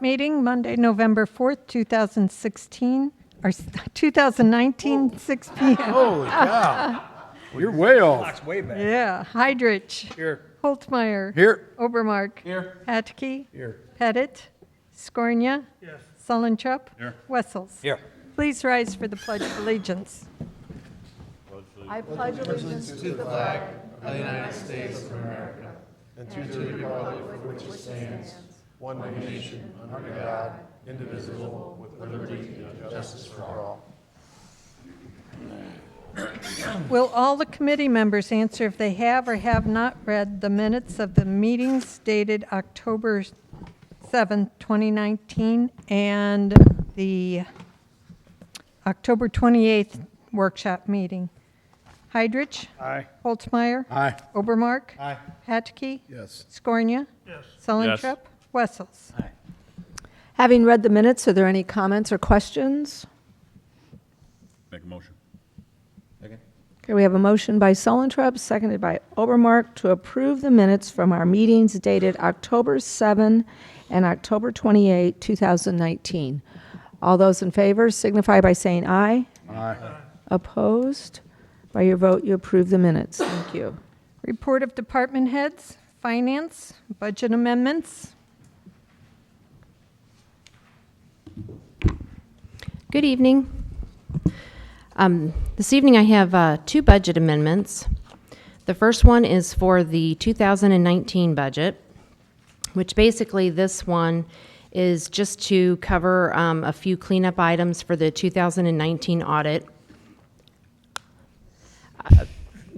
Workshop meeting, Monday, November 4th, 2016, or 2019, 6 p.m. Holy cow. You're way off. Clock's way back. Yeah, Heidrich. Here. Holtmeyer. Here. Obermark. Here. Hatke. Here. Pettit. Scornia. Yes. Sullentrup. Here. Wessels. Here. Please rise for the Pledge of Allegiance. I pledge allegiance to the flag Will all the committee members answer if they have or have not read the minutes of the meetings dated October 7th, 2019, and the October 28th workshop meeting? Heidrich? Aye. Holtmeyer? Aye. Obermark? Aye. Hatke? Yes. Scornia? Yes. Sullentrup? Wessels? Aye. Having read the minutes, are there any comments or questions? Make a motion. Okay, we have a motion by Sullentrup, seconded by Obermark, to approve the minutes from our meetings dated October 7 and October 28, 2019. All those in favor signify by saying aye. Aye. Opposed? By your vote, you approve the minutes. Thank you. Report of department heads, finance, budget amendments. Good evening. This evening I have two budget amendments. The first one is for the 2019 budget, which basically this one is just to cover a few cleanup items for the 2019 audit.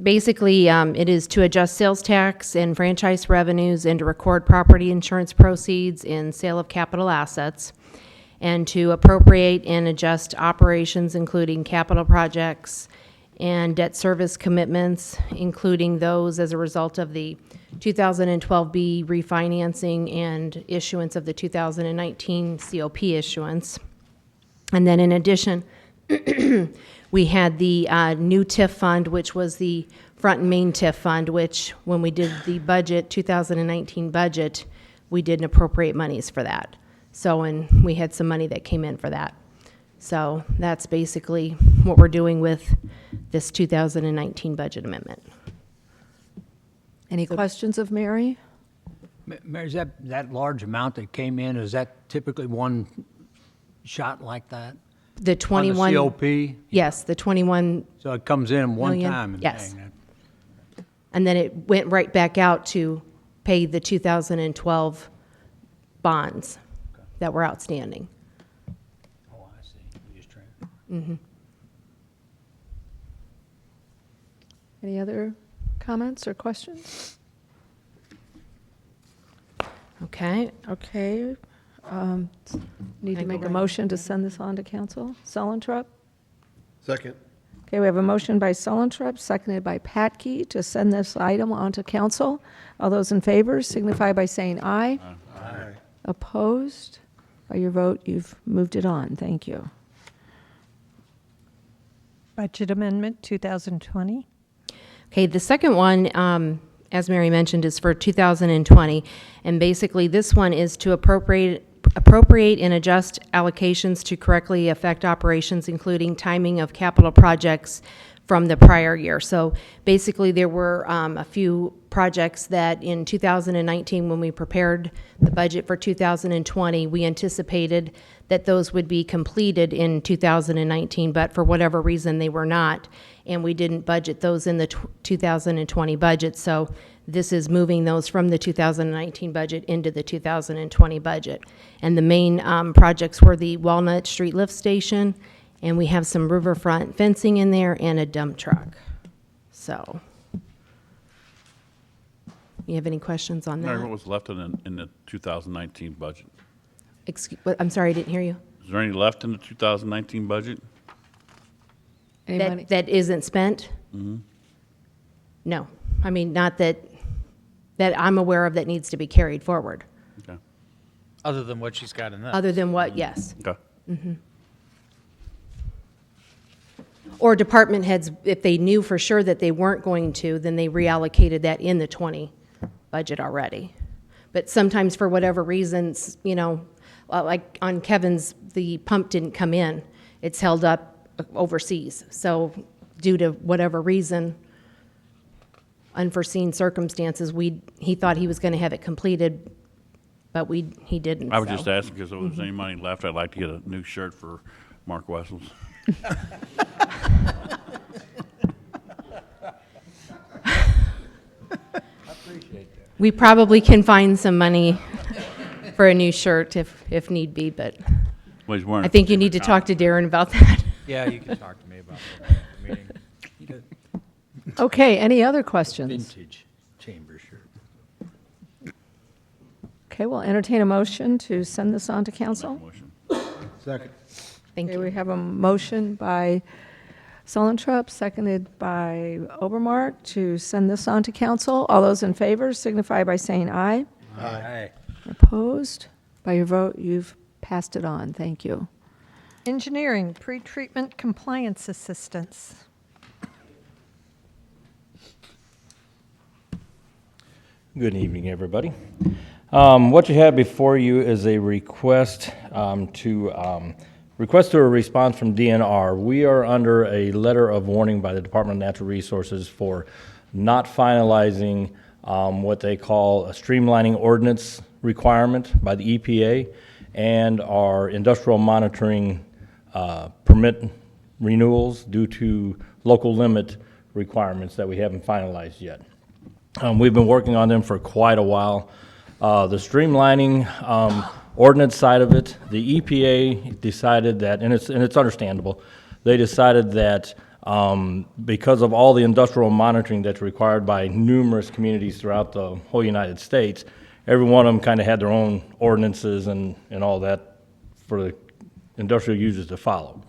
Basically, it is to adjust sales tax and franchise revenues and to record property insurance proceeds in sale of capital assets, and to appropriate and adjust operations, including capital projects and debt service commitments, including those as a result of the 2012B refinancing and issuance of the 2019 COP issuance. And then in addition, we had the new TIF fund, which was the front and main TIF fund, which when we did the budget, 2019 budget, we didn't appropriate monies for that. So, and we had some money that came in for that. So that's basically what we're doing with this 2019 budget amendment. Any questions of Mary? Mary, is that large amount that came in, is that typically one shot like that? The 21. On the COP? Yes, the 21, So it comes in one Million? time? And Yes. bang, and then it went right back out to pay the 2012 bonds that were outstanding. Oh, I see. You just trying. Any other comments or questions? Okay, Okay. Need to I go make a right motion to send this on to council. Sullentrup? Second. Okay, we have a motion by Sullentrup, seconded by Patke, to send this item on to council. All those in favor signify by saying aye. Aye. Opposed? By your vote, you've moved it on. Thank you. Budget amendment 2020. Okay, the second one, as Mary mentioned, is for 2020, and basically this one is to appropriate and adjust allocations to correctly affect operations, including timing of capital projects from the prior year. So basically, there were a few projects that in 2019, when we prepared the budget for 2020, we anticipated that those would be completed in 2019, but for whatever reason, they were not, and we didn't budget those in the 2020 budget. So this is moving those from the 2019 budget into the 2020 budget. And the main projects were the Walnut Street lift station, and we have some riverfront fencing in there and a dump truck. So, you have any questions on Mary, what that? was left in the 2019 budget? I'm sorry, I didn't hear you. Is there any left in the 2019 budget? Any money? That isn't spent? No. I mean, not that I'm aware of that needs to be carried forward, Okay. Other than what she's got in that. other than what, yes. Okay. Or department heads, if they knew for sure that they weren't going to, then they reallocated that in the 20 budget already. But sometimes for whatever reasons, you know, like on Kevin's, the pump didn't come in. It's held up overseas. So due to whatever reason, unforeseen circumstances, he thought he was going to have it completed, but he didn't. I was so. just asking because if there was any money left, I'd like to get a new shirt for Mark Wessels. We probably can find some money for a new shirt if need be, but Well, he's wearing I a think you need to particular talk to Darren about that. Yeah, you can talk to me about that at the meeting. Okay, any other questions? Vintage chamber shirt. Okay, we'll entertain a motion to send this on to council. motion. Second. Thank Okay, you. we have a motion by Sullentrup, seconded by Obermark, to send this on to council. All those in favor signify by saying aye. Aye. Opposed? By your vote, you've passed it on. Thank you. Engineering, pretreatment compliance assistance. Good evening, everybody. What you have before you is a request to a response from DNR. We are under a letter of warning by the Department of Natural Resources for not finalizing what they call a streamlining ordinance requirement by the EPA and our industrial monitoring permit renewals due to local limit requirements that we haven't finalized yet. We've been working on them for quite a while. The streamlining ordinance side of it, the EPA decided that, and it's understandable, they decided that because of all the industrial monitoring that's required by numerous communities throughout the whole United States, every one of them kind of had their own ordinances and all that for the industrial users to follow.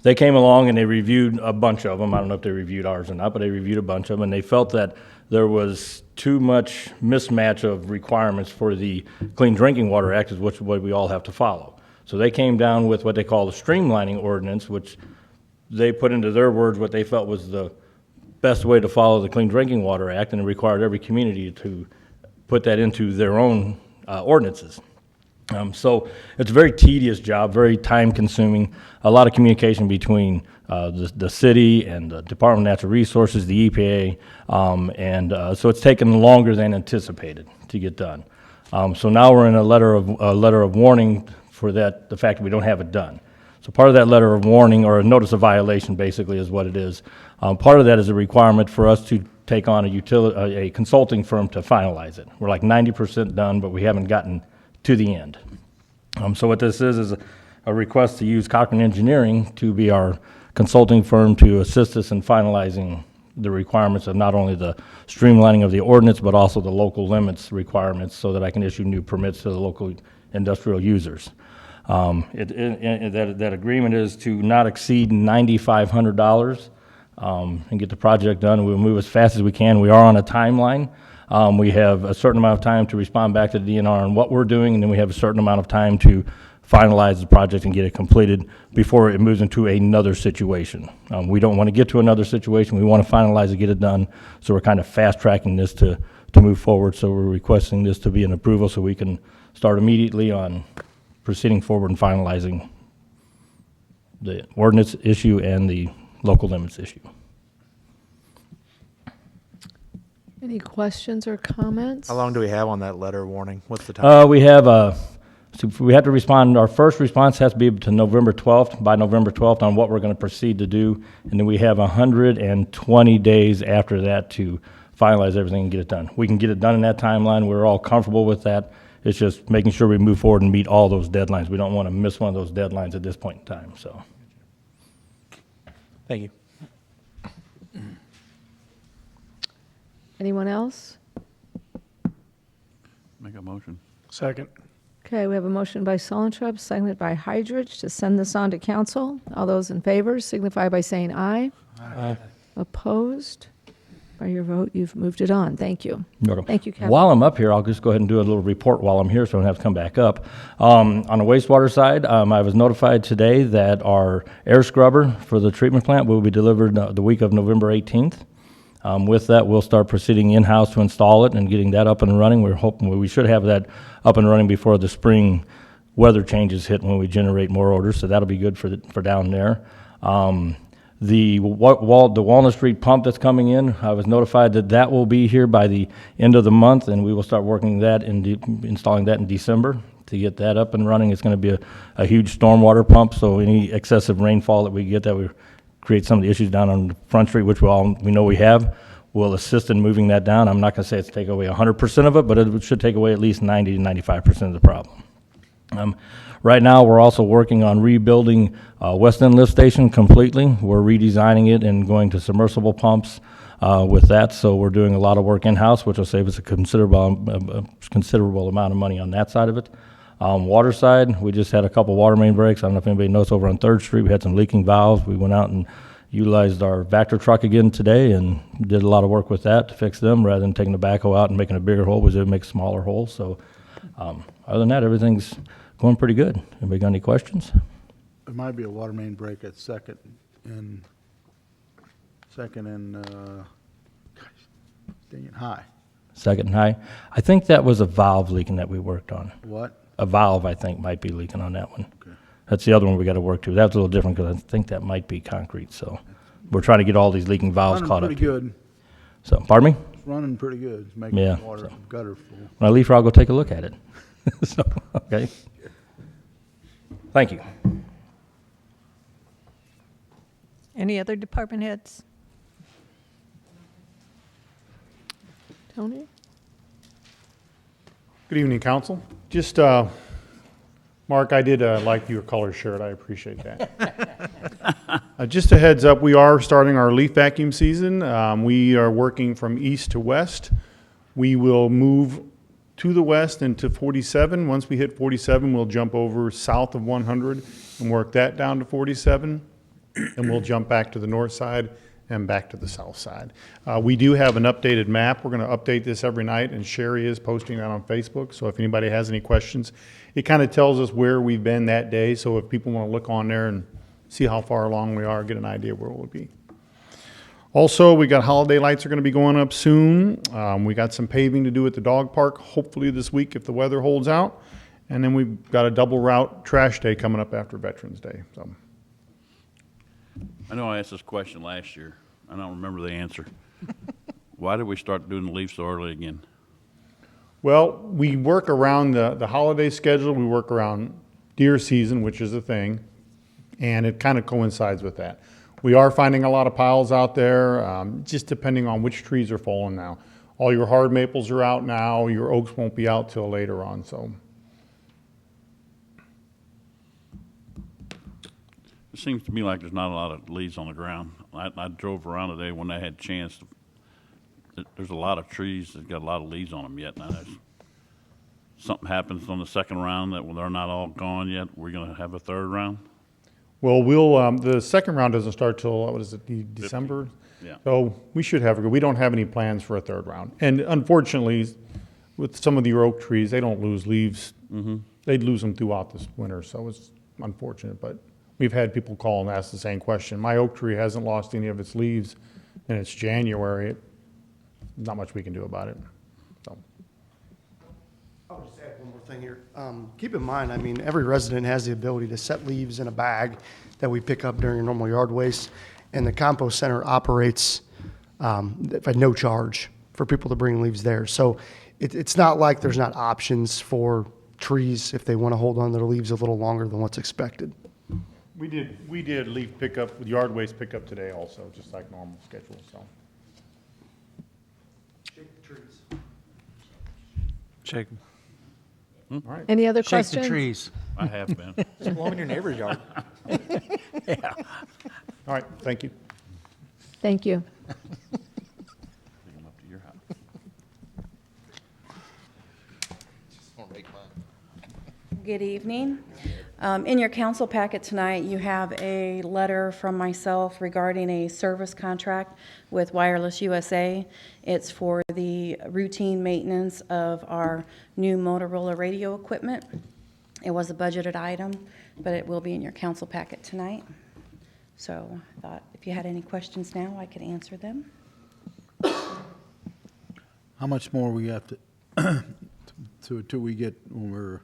They came along and they reviewed a bunch of them. I don't know if they reviewed ours or not, but they reviewed a bunch of them, and they felt that there was too much mismatch of requirements for the Clean Drinking Water Act, which is what we all have to follow. So they came down with what they call the streamlining ordinance, which they put into their words what they felt was the best way to follow the Clean Drinking Water Act, and it required every community to put that into their own ordinances. So it's a very tedious job, very time-consuming, a lot of communication between the city and the Department of Natural Resources, the EPA, so it's taken longer than anticipated to get done. So now we're in a letter of warning for that, the fact that we don't have it done. So part of that letter of warning, or a notice of violation basically is what it is, part of that is a requirement for us to take on a consulting firm to finalize it. We're like 90% done, but we haven't gotten to the end. So what this is a request to use Cochran Engineering to be our consulting firm to assist us in finalizing the requirements of not only the streamlining of the ordinance, but also the local limits requirements so that I can issue new permits to the local industrial users. That agreement is to not exceed $9,500 and get the project done. We'll move as fast as we can. We are on a timeline. We have a certain amount of time to respond back to the DNR on what we're doing, and then we have a certain amount of time to finalize the project and get it completed before it moves into another situation. We don't want to get to another situation. We want to finalize it, get it done, so we're kind of fast-tracking this to move forward. So we're requesting this to be an approval so we can start immediately on proceeding forward and finalizing the ordinance issue and the local limits issue. Any questions or comments? How long do we have on that letter of warning? What's the time? We have we have to respond. Our first response has to be to November 12th, by November 12th, on what we're going to proceed to do, and then we have 120 days after that to finalize everything and get it done. We can get it done in that timeline. We're all comfortable with that. It's just making sure we move forward and meet all those deadlines. We don't want to miss one of those deadlines at this point in time. So, Thank you. Anyone else? Make a motion. Second. Okay, we have a motion by Sullentrup, seconded by Hydrich, to send this on to council. All those in favor signify by saying aye. Aye. Opposed? By your vote, you've moved it on. Thank you. You're welcome. Thank you, Kevin. While I'm up here, I'll just go ahead and do a little report while I'm here so I don't have to come back up. On the wastewater side, I was notified today that our air scrubber for the treatment plant will be delivered the week of November 18th. With that, we'll start proceeding in-house to install it and getting that up and running. We're hoping we should have that up and running before the spring weather changes hit when we generate more orders, so that'll be good for down there. The Walnut Street pump that's coming in, I was notified that will be here by the end of the month, and we will start working that and installing that in December to get that up and running. It's going to be a huge stormwater pump, so any excessive rainfall that we get that would create some of the issues down on Front Street, which we know we have, will assist in moving that down. I'm not going to say it's take away 100% of it, but it should take away at least 90 to 95% of the problem. Right now, we're also working on rebuilding West End Lift Station completely. We're redesigning it and going to submersible pumps with that, so we're doing a lot of work in-house, which will save us a considerable amount of money on that side of it. Water side, we just had a couple water main breaks. I don't know if anybody knows, over on 3rd Street, we had some leaking valves. We went out and utilized our Vector truck again today and did a lot of work with that to fix them rather than taking the backhoe out and making a bigger hole, because it would make smaller holes. So other than that, everything's going pretty good. Anybody got any questions? There might be a water main break at Second and dang it, High. Second and High. I think that was a valve leaking that we worked on. What? A valve, I think, might be leaking on that one. Okay. That's the other one we got to work to. That's a little different because I think that might be concrete. So we're trying to get all these leaking valves Running caught up. pretty good. So, pardon me? It's running pretty good. It's making Yeah, the water so. gutter full. When I leave here, I'll go take a look at it. So, okay. Thank you. Any other department heads? Tony? Good evening, council. Just, Mark, I did like your color shirt. I appreciate that. Just a heads up, we are starting our leaf vacuum season. We are working from east to west. We will move to the west into 47. Once we hit 47, we'll jump over south of 100 and work that down to 47. And we'll jump back to the north side and back to the south side. We do have an updated map. We're going to update this every night, and Sherry is posting that on Facebook. So if anybody has any questions, it kind of tells us where we've been that day. So if people want to look on there and see how far along we are, get an idea where we'll be. Also, we got holiday lights are going to be going up soon. We got some paving to do at the dog park, hopefully this week if the weather holds out. And then we've got a double route trash day coming up after Veterans Day. So. I know I asked this question last year. I don't remember the answer. Why did we start doing the leaf so early again? Well, we work around the holiday schedule. We work around deer season, which is a thing, and it kind of coincides with that. We are finding a lot of piles out there, just depending on which trees are falling now. All your hard maples are out now. Your oaks won't be out till later on. So. It seems to me like there's not a lot of leaves on the ground. I drove around today when I had a chance. There's a lot of trees that got a lot of leaves on them yet. Now, if something happens on the second round that they're not all gone yet, we're going to have a third round? Well, we'll the second round doesn't start till, what is it, December? Yeah. So we should have, we don't have any plans for a third round. And unfortunately, with some of the oak trees, they don't lose leaves. Mm-hmm. They'd lose them throughout this winter, so it's unfortunate. But we've had people call and ask the same question. My oak tree hasn't lost any of its leaves, and it's January. Not much we can do about it. So. I'll just add one more thing here. Keep in mind, I mean, every resident has the ability to set leaves in a bag that we pick up during your normal yard waste, and the compost center operates at no charge for people to bring leaves there. So it's not like there's not options for trees if they want to hold on to their leaves a little longer than what's expected. We did leaf pickup, yard waste pickup today also, just like normal schedule, so. Shake the trees. Shake. Hmm? Any other Shake questions? the trees. I have been. Just blow in your neighbor's yard. Yeah. All right, thank you. Thank you. Bring them up to your house. Good evening. In your council packet tonight, you have a letter from myself regarding a service contract with Wireless USA. It's for the routine maintenance of our new Motorola radio equipment. It was a budgeted item, but it will be in your council packet tonight. So I thought if you had any questions now, I could answer them. How much more we have till we get, when we're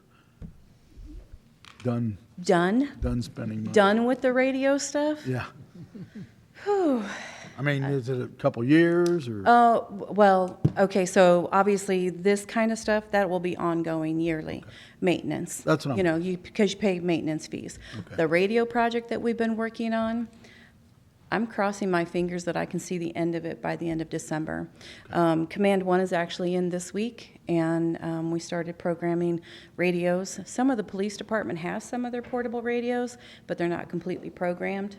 done spending money? Done with the radio stuff? Yeah. I mean, is it a couple years or? Well, okay, so obviously this kind of stuff, that will be ongoing yearly maintenance. That's what I'm- You know, because you pay maintenance fees. Okay. The radio project that we've been working on, I'm crossing my fingers that I can see the end of it by the end of December. Command One is actually in this week, and we started programming radios. Some of the police department has some of their portable radios, but they're not completely programmed.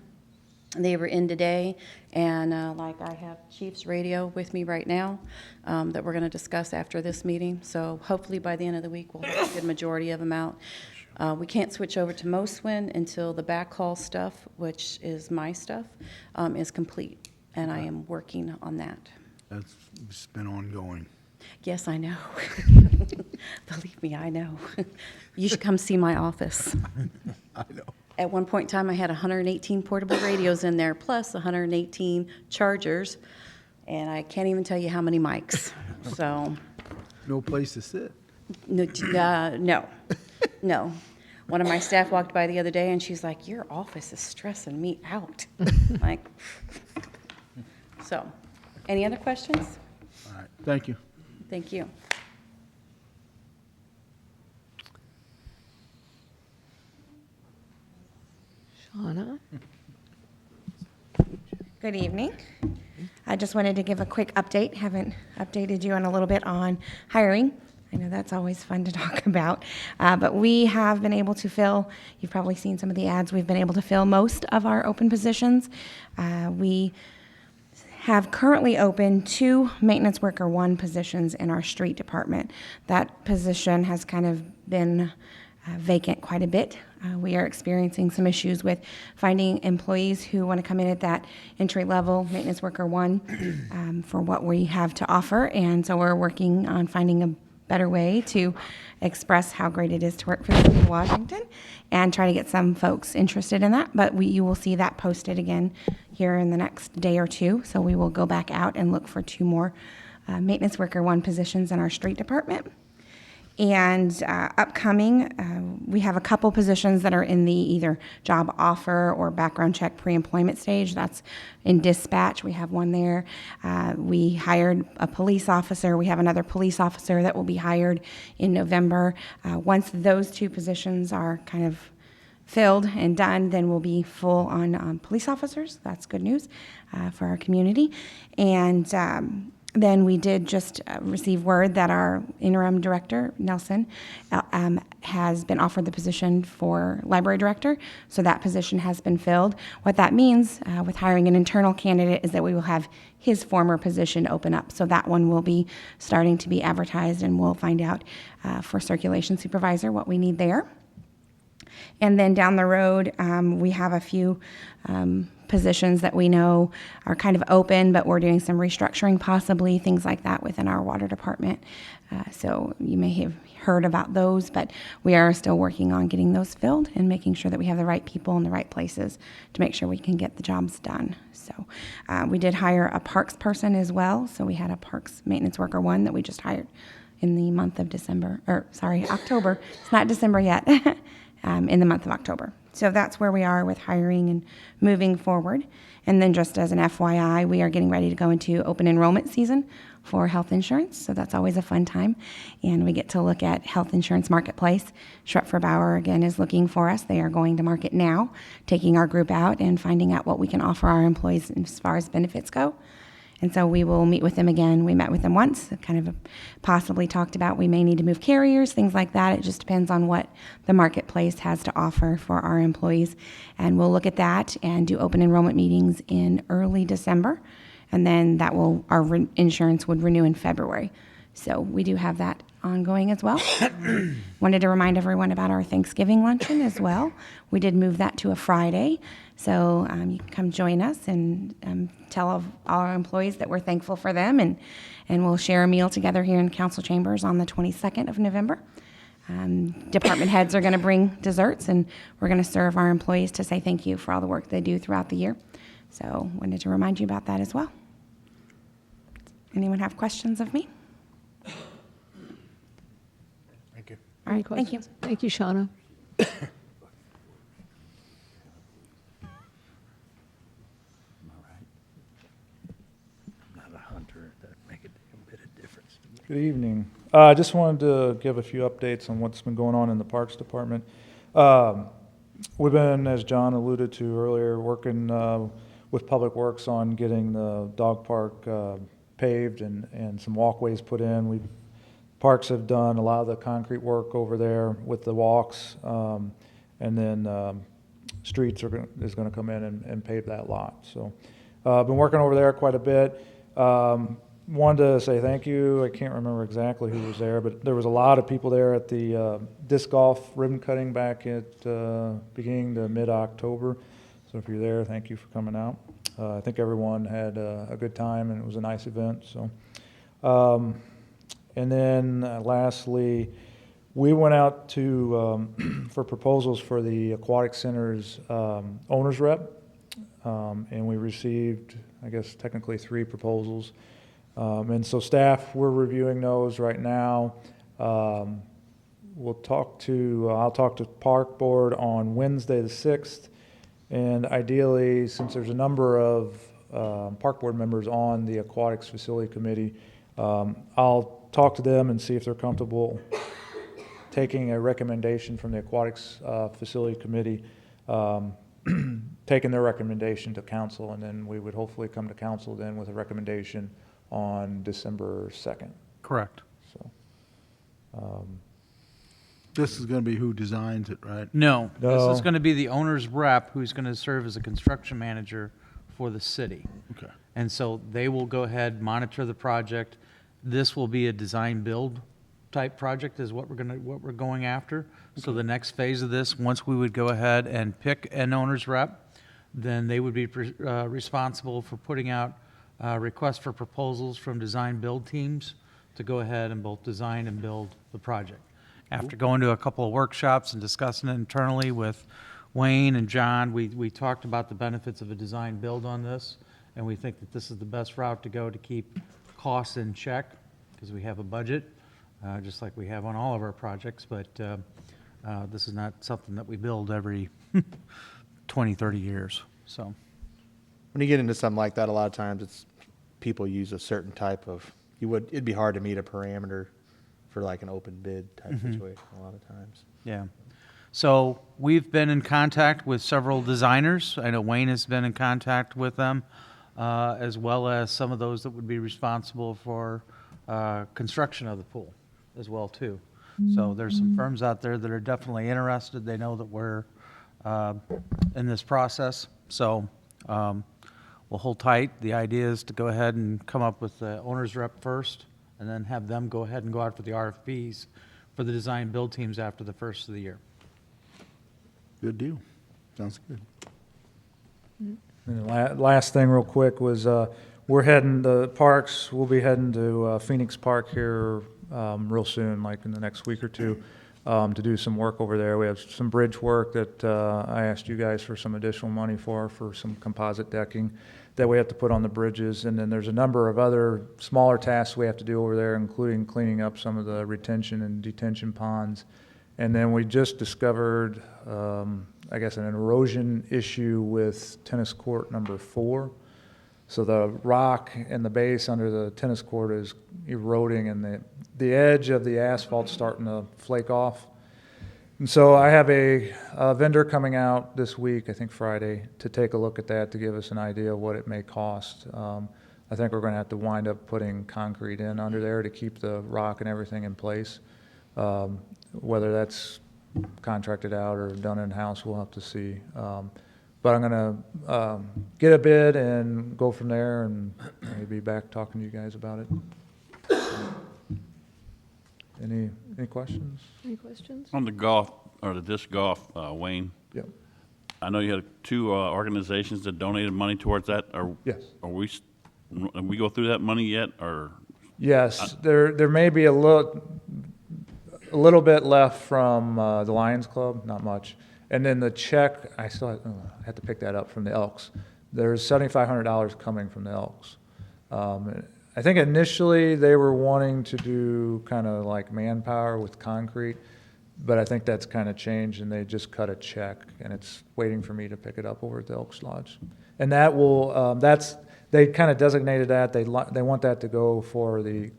They were in today, and like I have Chief's radio with me right now that we're going to discuss after this meeting. So hopefully by the end of the week, we'll have a good majority of them out. We can't switch over to MOSWIN until the backhaul stuff, which is my stuff, is complete, and I am working on that. It's been ongoing. Yes, I know. Believe me, I know. You should come see my office. I know. At one point in time, I had 118 portable radios in there, plus 118 chargers, and I can't even tell you how many mics. So, No place to sit. no. One of my staff walked by the other day, and she's like, "Your office is stressing me out." Like, so, any other questions? All right, thank you. Thank you. Shauna? Good evening. I just wanted to give a quick update. Haven't updated you in a little bit on hiring. I know that's always fun to talk about. But we have been able to fill, you've probably seen some of the ads, we've been able to fill most of our open positions. We have currently open 2 maintenance worker 1 positions in our street department. That position has kind of been vacant quite a bit. We are experiencing some issues with finding employees who want to come in at that entry-level maintenance worker 1 for what we have to offer. And so we're working on finding a better way to express how great it is to work for the city of Washington and try to get some folks interested in that. But you will see that posted again here in the next day or 2. So we will go back out and look for 2 more maintenance worker 1 positions in our street department. And upcoming, we have a couple positions that are in the either job offer or background check pre-employment stage. That's in dispatch. We have one there. We hired a police officer. We have another police officer that will be hired in November. Once those 2 positions are kind of filled and done, then we'll be full on police officers. That's good news for our community. And then we did just receive word that our interim director, Nelson, has been offered the position for library director, so that position has been filled. What that means with hiring an internal candidate is that we will have his former position open up, so that one will be starting to be advertised, and we'll find out for circulation supervisor what we need there. And then down the road, we have a few positions that we know are kind of open, but we're doing some restructuring possibly, things like that within our water department. So you may have heard about those, but we are still working on getting those filled and making sure that we have the right people in the right places to make sure we can get the jobs done. So we did hire a parks person as well. So we had a parks maintenance worker 1 that we just hired in the month of October. It's not December yet. In the month of October. So that's where we are with hiring and moving forward. And then just as an FYI, we are getting ready to go into open enrollment season for health insurance. So that's always a fun time. And we get to look at health insurance marketplace. Schroepfer Bauer, again, is looking for us. They are going to market now, taking our group out and finding out what we can offer our employees as far as benefits go. And so we will meet with them again. We met with them once, kind of possibly talked about we may need to move carriers, things like that. It just depends on what the marketplace has to offer for our employees. And we'll look at that and do open enrollment meetings in early December. And then our insurance would renew in February. So we do have that ongoing as well. Wanted to remind everyone about our Thanksgiving luncheon as well. We did move that to a Friday. So you can come join us and tell all our employees that we're thankful for them, and we'll share a meal together here in council chambers on the 22nd of November. Department heads are going to bring desserts, and we're going to serve our employees to say thank you for all the work they do throughout the year. So wanted to remind you about that as well. Anyone have questions of me? All right, thank you. Thank you, Shauna. Not a hunter, that make a damn bit of difference. Good evening. I just wanted to give a few updates on what's been going on in the Parks Department. We've been, as John alluded to earlier, working with Public Works on getting the dog park paved and some walkways put in. Parks have done a lot of the concrete work over there with the walks, and then Streets is going to come in and pave that lot. So I've been working over there quite a bit. Wanted to say thank you. I can't remember exactly who was there, but there was a lot of people there at the disc golf ribbon cutting back at beginning to mid-October. So if you're there, thank you for coming out. I think everyone had a good time, and it was a nice event. So, and then lastly, we went out to for proposals for the Aquatic Center's owner's rep, and we received, I guess, technically 3 proposals. And so staff, we're reviewing those right now. I'll talk to Park Board on Wednesday the 6th. And ideally, since there's a number of Park Board members on the Aquatics Facility Committee, I'll talk to them and see if they're comfortable taking a recommendation from the Aquatics Facility Committee, taking their recommendation to council, and then we would hopefully come to council then with a recommendation on December 2nd. Correct. So, This is going to be who designs it, right? No, No. this is going to be the owner's rep who's going to serve as a construction manager for the city. Okay. And so they will go ahead, monitor the project. This will be a design-build type project is what we're going after. So the next phase of this, once we would go ahead and pick an owner's rep, then they would be responsible for putting out requests for proposals from design-build teams to go ahead and both design and build the project. After going to a couple of workshops and discussing it internally with Wayne and John, we talked about the benefits of a design-build on this, and we think that this is the best route to go to keep costs in check, because we have a budget, just like we have on all of our projects, but this is not something that we build every 20, 30 years, so. When you get into something like that, a lot of times it's people use a certain type of, it'd be hard to meet a parameter for like an open bid type situation a lot of times. Yeah. So we've been in contact with several designers. I know Wayne has been in contact with them, as well as some of those that would be responsible for construction of the pool as well, too. So there's some firms out there that are definitely interested. They know that we're in this process. So we'll hold tight. The idea is to go ahead and come up with the owner's rep first, and then have them go ahead and go out for the RFPs for the design build teams after the first of the year. Good deal. Sounds good. And the last thing real quick was, we'll be heading to Phoenix Park here real soon, like in the next week or two, to do some work over there. We have some bridge work that I asked you guys for some additional money for some composite decking that we have to put on the bridges. And then there's a number of other smaller tasks we have to do over there, including cleaning up some of the retention and detention ponds. And then we just discovered, I guess, an erosion issue with tennis court number 4. So the rock and the base under the tennis court is eroding, and the edge of the asphalt's starting to flake off. And so I have a vendor coming out this week, I think Friday, to take a look at that to give us an idea of what it may cost. I think we're going to have to wind up putting concrete in under there to keep the rock and everything in place. Whether that's contracted out or done in-house, we'll have to see. But I'm going to get a bid and go from there, and maybe back talking to you guys about it. Any questions? Any questions? On the golf, or the disc golf, Wayne, Yep. I know you had 2 organizations that donated money towards that. Yes. Are we go through that money yet, or? Yes, there may be a little bit left from the Lions Club, not much. And then the check, I had to pick that up from the Elks. There's $7,500 coming from the Elks. I think initially they were wanting to do kind of like manpower with concrete. But I think that's kind of changed, and they just cut a check, and it's waiting for me to pick it up over at the Elks Lodge. And that will, they kind of designated that, they want that to go for the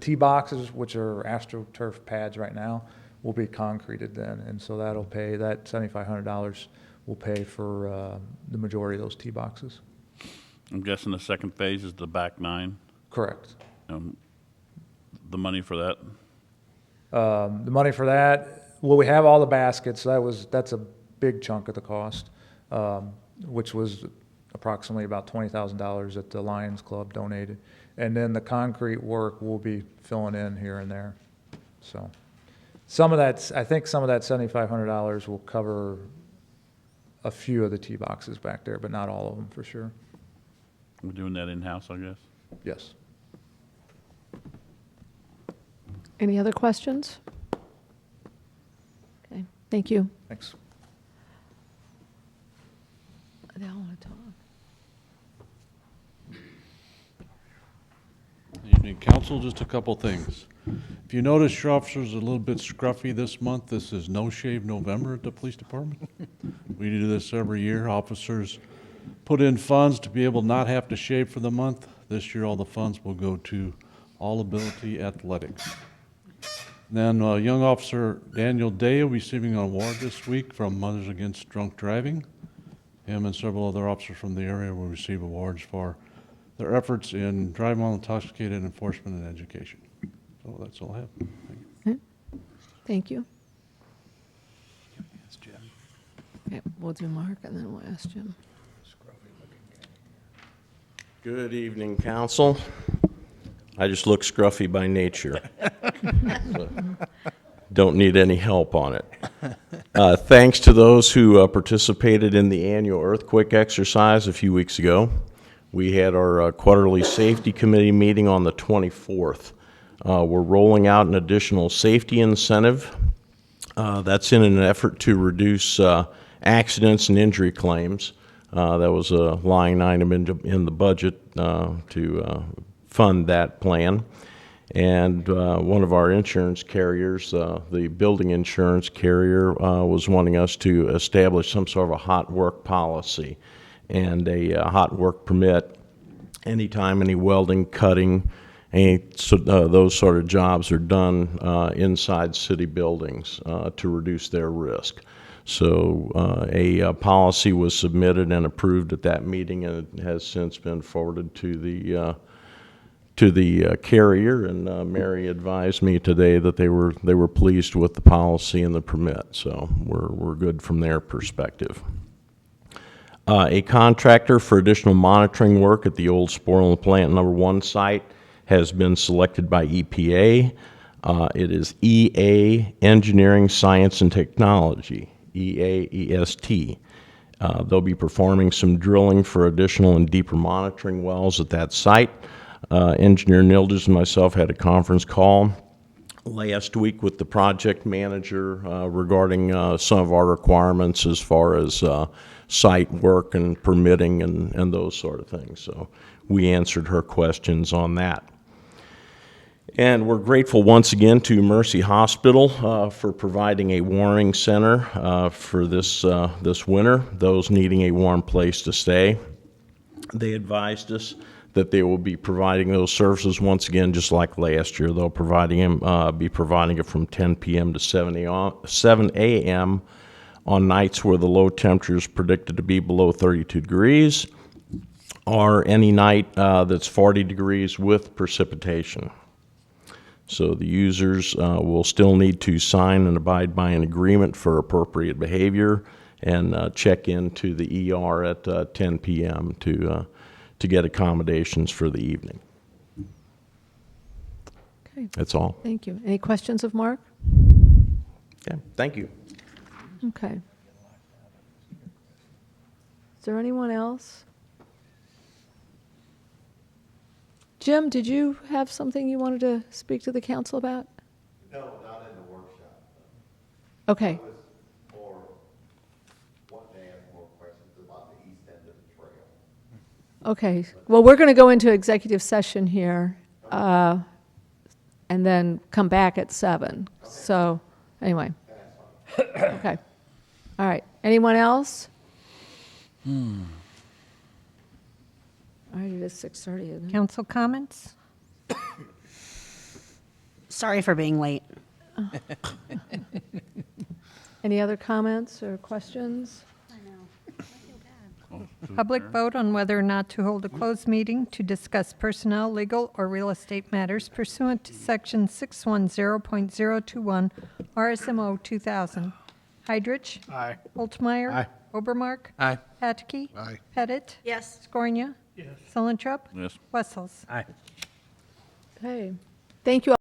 tee boxes, which are AstroTurf pads right now, will be concreted then, and so that'll pay, that $7,500 will pay for the majority of those tee boxes. I'm guessing the second phase is the back 9. Correct. The money for that? The money for that, well, we have all the baskets, that's a big chunk of the cost, which was approximately about $20,000 that the Lions Club donated. And then the concrete work will be filling in here and there. So some of that, I think some of that $7,500 will cover a few of the tee boxes back there, but not all of them for sure. We're doing that in-house, I guess? Yes. Any other questions? Okay, thank you. Thanks. They all want to talk. Evening, council, just a couple things. If you notice, your officer's a little bit scruffy this month. This is No Shave November at the police department. We do this every year. Officers put in funds to be able not have to shave for the month. This year, all the funds will go to All Ability Athletics. Then young officer Daniel Day will be receiving an award this week from Mothers Against Drunk Driving. Him and several other officers from the area will receive awards for their efforts in driving while intoxicated, enforcement, and education. So that's all I have. Thank you. Thank you. Okay, we'll do Mark, and then we'll ask Jim. Good evening, council. I just look scruffy by nature. So don't need any help on it. Thanks to those who participated in the annual earthquake exercise a few weeks ago. We had our quarterly safety committee meeting on the 24th. We're rolling out an additional safety incentive. That's in an effort to reduce accidents and injury claims. That was a line item in the budget to fund that plan. And one of our insurance carriers, the building insurance carrier, was wanting us to establish some sort of a hot work policy and a hot work permit anytime any welding, cutting, those sort of jobs are done inside city buildings to reduce their risk. So a policy was submitted and approved at that meeting, and it has since been forwarded to the carrier. And Mary advised me today that they were pleased with the policy and the permit. So we're good from their perspective. A contractor for additional monitoring work at the old Sporland Plant Number 1 site has been selected by EPA. It is EA Engineering, Science, and Technology, EAEST. They'll be performing some drilling for additional and deeper monitoring wells at that site. Engineer Nilders and myself had a conference call last week with the project manager regarding some of our requirements as far as site work and permitting and those sort of things. So we answered her questions on that. And we're grateful once again to Mercy Hospital for providing a warming center for this winter, those needing a warm place to stay. They advised us that they will be providing those services once again, just like last year. They'll be providing it from 10 p.m. to 7 a.m. on nights where the low temperature is predicted to be below 32 degrees, or any night that's 40 degrees with precipitation. So the users will still need to sign and abide by an agreement for appropriate behavior and check into the ER at 10 p.m. to get accommodations for the evening. Okay. That's all. Thank you. Any questions of Mark? Yeah, thank you. Okay. Is there anyone else? Jim, did you have something you wanted to speak to the council about? No, not in the workshop. Okay. For what they have more questions about the east end of the trail. Okay. Well, we're going to go into executive session here and then come back at 7. So, anyway. Okay. All right. Anyone else? All right, it is 6:30, isn't it? Council comments? Sorry for being late. Any other comments or questions? Public vote on whether or not to hold a closed meeting to discuss personnel, legal, or real estate matters pursuant to Section 610.021 RSMO 2000. Heidrich? Aye. Holtmeyer? Aye. Obermark? Aye. Pataki? Aye. Pettit? Yes. Scornia? Yes. Sullentrup? Yes. Wessels? Aye. Okay. Thank you all.